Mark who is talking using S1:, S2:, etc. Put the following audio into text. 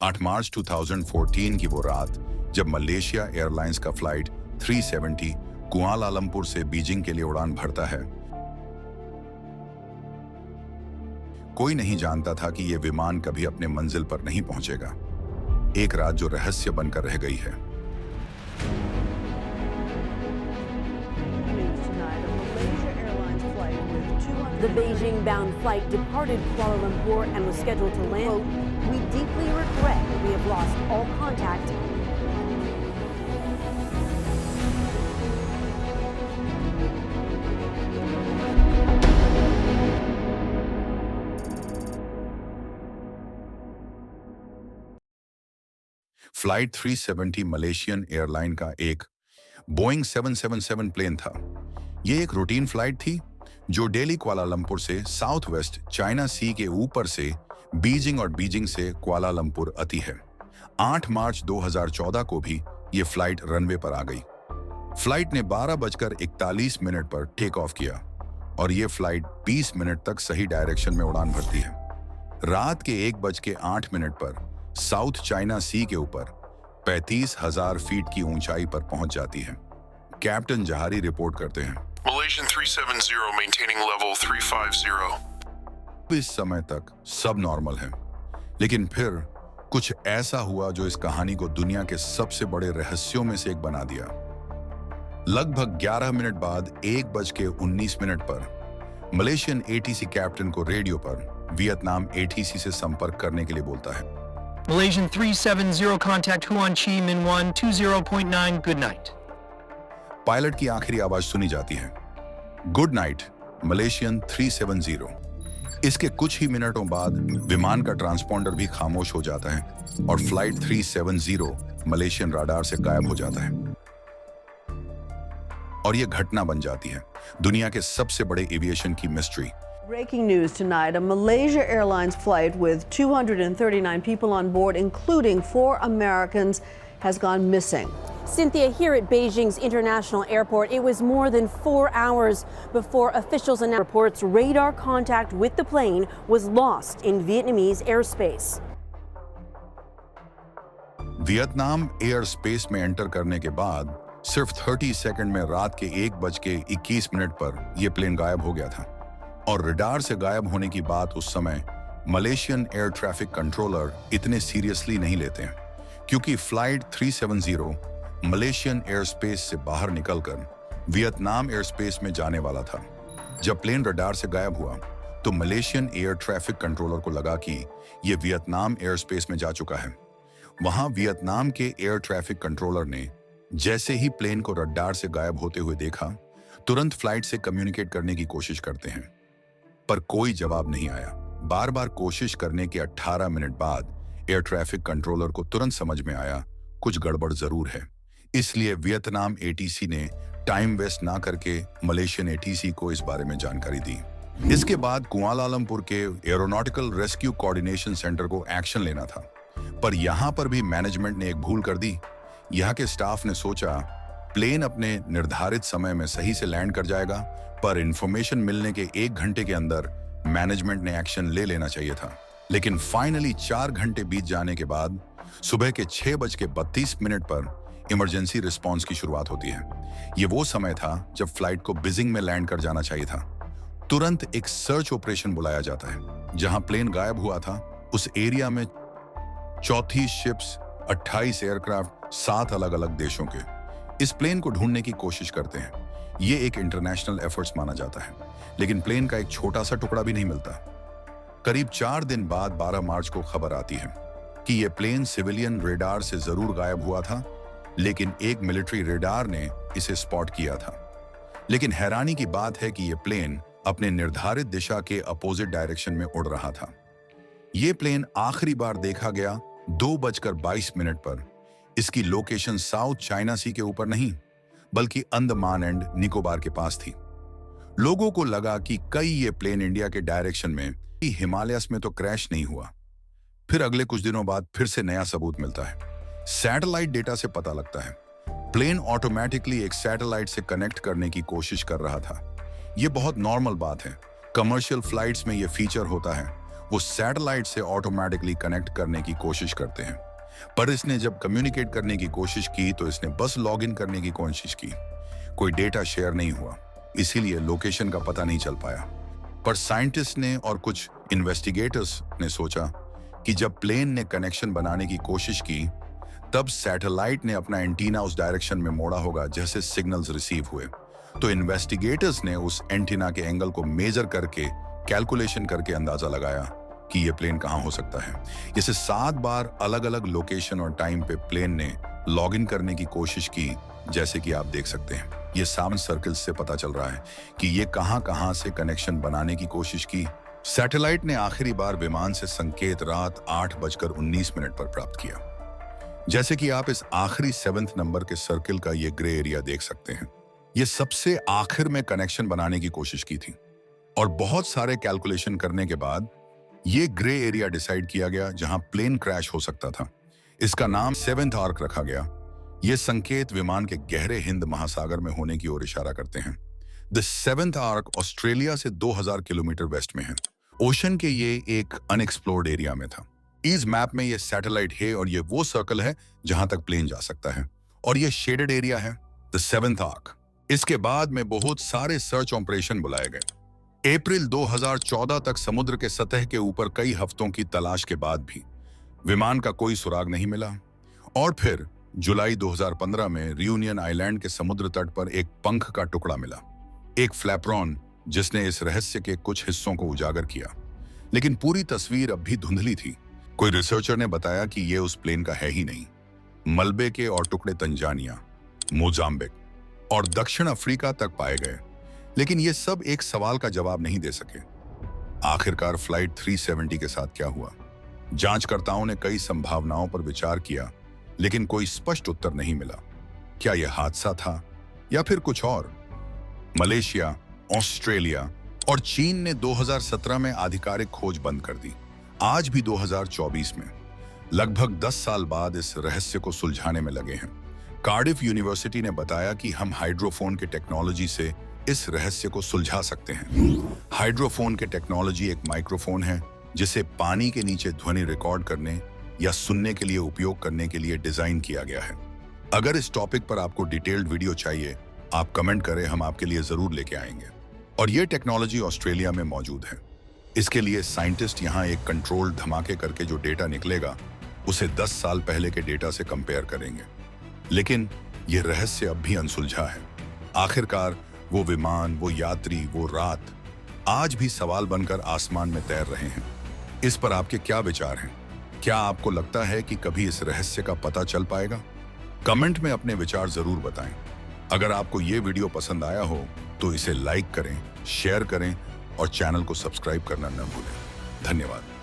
S1: 8 मार्च 2014 की वो रात जब मलेशिया एयरलाइंस का फ्लाइट 370 कुआलालंपुर से बीजिंग के लिए उड़ान भरता है। कोई नहीं जानता था कि यह विमान कभी अपने मंजिल पर नहीं पहुंचेगा। एक रात जो रहस्य बनकर रह गई है।
S2: The Beijing-bound flight departed Kuala Lumpur and was scheduled to land. We deeply regret that we have lost all contact.
S1: Flight 370 Malaysian airline का एक बोइंग 777 प्लेन था। यह एक रूटीन फ्लाइट थी जो दिल्ली कुआलालंपुर से साउथ वेस्ट चाइना सी के ऊपर से बीजिंग और बीजिंग से कुआलालंपुर आती है। 8 मार्च 2014 को भी यह फ्लाइट रनवे पर आ गई। फ्लाइट ने 12:41 पर टेक ऑफ किया और यह फ्लाइट 20 मिनट तक सही डायरेक्शन में उड़ान भरती है। रात के 1:08 पर साउथ चाइना सी के ऊपर 35,000 फीट की ऊंचाई पर पहुंच जाती है। कैप्टन जहारी रिपोर्ट करते हैं,
S3: Malaysian 370 maintaining level 350.
S1: इस समय तक सब नॉर्मल है, लेकिन फिर कुछ ऐसा हुआ जो इस कहानी को दुनिया के सबसे बड़े रहस्यों में से एक बना दिया। लगभग 11 मिनट बाद 1:19 पर मलेशियन एटीसी कैप्टन को रेडियो पर वियतनाम एटीसी से संपर्क करने के लिए बोलता है।
S4: Malaysian 370 contact Huan Chi Minh 120.9 good night.
S1: Pilot की आखिरी आवाज सुनी जाती है, गुड नाइट मलेशियन 370। इसके कुछ ही मिनटों बाद विमान का ट्रांसपॉन्डर भी खामोश हो जाता है और फ्लाइट 370 मलेशियन रडार से गायब हो जाता है। और यह घटना बन जाती है दुनिया के सबसे बड़े एविएशन की mystery.
S5: Breaking news tonight, a Malaysia Airlines flight with 239 people on board, including 4 Americans, has gone missing.
S2: Cynthia, here at Beijing's International Airport, it was more than 4 hours before officials announced reports radar contact with the plane was lost in Vietnamese airspace.
S1: Vietnam air space में enter करने के बाद सिर्फ 30 second में रात के 1:21 पर यह प्लेन गायब हो गया था। और रडार से गायब होने की बात उस समय मलेशियन एयर ट्रैफिक कंट्रोलर इतने सीरियसली नहीं लेते हैं, क्योंकि फ्लाइट 370 मलेशियन एयर स्पेस से बाहर निकलकर वियतनाम एयर स्पेस में जाने वाला था। जब प्लेन रडार से गायब हुआ तो मलेशियन एयर ट्रैफिक कंट्रोलर को लगा कि यह वियतनाम एयर स्पेस में जा चुका है। वहां वियतनाम के एयर ट्रैफिक कंट्रोलर ने जैसे ही प्लेन को रडार से गायब होते हुए देखा, तुरंत फ्लाइट से कम्युनिकेट करने की कोशिश करते हैं, पर कोई जवाब नहीं आया। बार बार कोशिश करने के 18 मिनट बाद एयर ट्रैफिक कंट्रोलर को तुरंत समझ में आया कुछ गड़बड़ जरूर है। इसलिए वियतनाम एटीसी ने टाइम वेस्ट ना करके मलेशियन एटीसी को इस बारे में जानकारी दी। इसके बाद कुआलालंपुर के एरोनॉटिकल रेस्क्यू कोऑर्डिनेशन सेंटर को एक्शन लेना था, पर यहां पर भी मैनेजमेंट ने एक भूल कर दी। यहां के स्टाफ ने सोचा प्लेन अपने निर्धारित समय में सही से लैंड कर जाएगा, पर इंफॉर्मेशन मिलने के 1 घंटे के अंदर मैनेजमेंट ने एक्शन ले लेना चाहिए था। लेकिन फाइनली 4 घंटे बीत जाने के बाद सुबह के 6:32 पर इमरजेंसी रिस्पांस की शुरुआत होती है। ये वो समय था जब फ्लाइट को बीजिंग में लैंड कर जाना चाहिए था। तुरंत एक सर्च ऑपरेशन बुलाया जाता है। जहां प्लेन गायब हुआ था उस एरिया में 34 शिप्स, 28 एयरक्राफ्ट 7 अलग अलग देशों के इस प्लेन को ढूंढने की कोशिश करते हैं। ये एक इंटरनेशनल एफर्ट्स माना जाता है, लेकिन प्लेन का एक छोटा सा टुकड़ा भी नहीं मिलता। करीब 4 दिन बाद 12 मार्च को खबर आती है कि यह प्लेन सिविलियन रेडार से जरूर गायब हुआ था, लेकिन एक मिलिट्री रेडार ने इसे स्पॉट किया था। लेकिन हैरानी की बात है कि यह प्लेन अपने निर्धारित दिशा के अपोजिट डायरेक्शन में उड़ रहा था। यह प्लेन आखिरी बार देखा गया 2:22 पर। इसकी लोकेशन साउथ चाइना सी के ऊपर नहीं, बल्कि अंडमान एंड निकोबार के पास थी। लोगों को लगा कि कई ये प्लेन इंडिया के डायरेक्शन में, हिमालयस में तो क्रैश नहीं हुआ। फिर अगले कुछ दिनों बाद फिर से नया सबूत मिलता है। सैटेलाइट डेटा से पता लगता है प्लेन ऑटोमेटिकली एक सैटेलाइट से कनेक्ट करने की कोशिश कर रहा था। यह बहुत नॉर्मल बात है, कमर्शियल फ्लाइट्स में यह फीचर होता है। वो सैटेलाइट से ऑटोमेटिकली कनेक्ट करने की कोशिश करते हैं। पर इसने जब कम्युनिकेट करने की कोशिश की तो इसने बस लॉगिन करने की कोशिश की। कोई डेटा शेयर नहीं हुआ, इसीलिए लोकेशन का पता नहीं चल पाया। पर साइंटिस्ट ने और कुछ इन्वेस्टिगेटर्स ने सोचा कि जब प्लेन ने कनेक्शन बनाने की कोशिश की तब सैटेलाइट ने अपना एंटीना उस डायरेक्शन में मोड़ा होगा जैसे सिग्नल्स रिसीव हुए। तो इन्वेस्टिगेटर्स ने उस एंटीना के एंगल को मेजर करके कैलकुलेशन करके अंदाजा लगाया कि ये प्लेन कहां हो सकता है। इसे 7 बार अलग अलग लोकेशन और टाइम पे प्लेन ने लॉगिन करने की कोशिश की, जैसे कि आप देख सकते हैं। ये 7 सर्कल्स से पता चल रहा है कि ये कहां से कनेक्शन बनाने की कोशिश की। सैटेलाइट ने आखिरी बार विमान से संकेत रात 8:19 पर प्राप्त किया। जैसे कि आप इस आखिरी 7th नंबर के सर्कल का ये ग्रे एरिया देख सकते हैं। ये सबसे आखिर में कनेक्शन बनाने की कोशिश की थी और बहुत सारे कैलकुलेशन करने के बाद ये ग्रे एरिया डिसाइड किया गया जहां प्लेन क्रैश हो सकता था। इसका नाम 7th आर्क रखा गया। ये संकेत विमान के गहरे हिंद महासागर में होने की ओर इशारा करते हैं। द 7th आर्क ऑस्ट्रेलिया से 2000 किलोमीटर वेस्ट में है। ओशन के ये एक अनएक्सप्लोर्ड एरिया में था। इस मैप में ये सैटेलाइट है और ये वो सर्कल है जहां तक प्लेन जा सकता है और ये शेडेड एरिया है द 7th आर्क। इसके बाद में बहुत सारे सर्च ऑपरेशन बुलाए गए। अप्रैल 2014 तक समुद्र के सतह के ऊपर कई हफ्तों की तलाश के बाद भी विमान का कोई सुराग नहीं मिला और फिर जुलाई 2015 में रियूनियन आइलैंड के समुद्र तट पर एक पंख का टुकड़ा मिला, एक फ्लैपरॉन, जिसने इस रहस्य के कुछ हिस्सों को उजागर किया। लेकिन पूरी तस्वीर अब भी धुंधली थी। कोई रिसर्चर ने बताया कि यह उस प्लेन का है ही नहीं। मलबे के और टुकड़े तंजानिया, मोजाम्बिक और दक्षिण अफ्रीका तक पाए गए, लेकिन ये सब एक सवाल का जवाब नहीं दे सके। आखिरकार फ्लाइट 370 के साथ क्या हुआ? जांचकर्ताओं ने कई संभावनाओं पर विचार किया, लेकिन कोई स्पष्ट उत्तर नहीं मिला। क्या यह हादसा था या फिर कुछ और? मलेशिया, ऑस्ट्रेलिया और चीन ने 2017 में आधिकारिक खोज बंद कर दी। आज भी 2024 में लगभग 10 साल बाद इस रहस्य को सुलझाने में लगे हैं। कार्डिफ यूनिवर्सिटी ने बताया कि हम हाइड्रोफोन के टेक्नोलॉजी से इस रहस्य को सुलझा सकते हैं। हाइड्रोफोन के टेक्नोलॉजी एक माइक्रोफोन है जिसे पानी के नीचे ध्वनि रिकॉर्ड करने या सुनने के लिए उपयोग करने के लिए डिजाइन किया गया है। अगर इस टॉपिक पर आपको डिटेल्ड वीडियो चाहिए, आप कमेंट करें, हम आपके लिए जरूर लेके आएंगे। और ये टेक्नोलॉजी ऑस्ट्रेलिया में मौजूद है। इसके लिए साइंटिस्ट यहाँ एक कंट्रोल धमाके करके जो डेटा निकलेगा उसे 10 साल पहले के डेटा से कंपेयर करेंगे। लेकिन यह रहस्य अब भी अनसुलझा है। आखिरकार वो विमान, वो यात्री, वो रात आज भी सवाल बनकर आसमान में तैर रहे हैं। इस पर आपके क्या विचार हैं? क्या आपको लगता है कि कभी इस रहस्य का पता चल पाएगा? कमेंट में अपने विचार जरूर बताएं। अगर आपको ये वीडियो पसंद आया हो तो इसे लाइक करें, शेयर करें और चैनल को सब्सक्राइब करना न भूलें। धन्यवाद।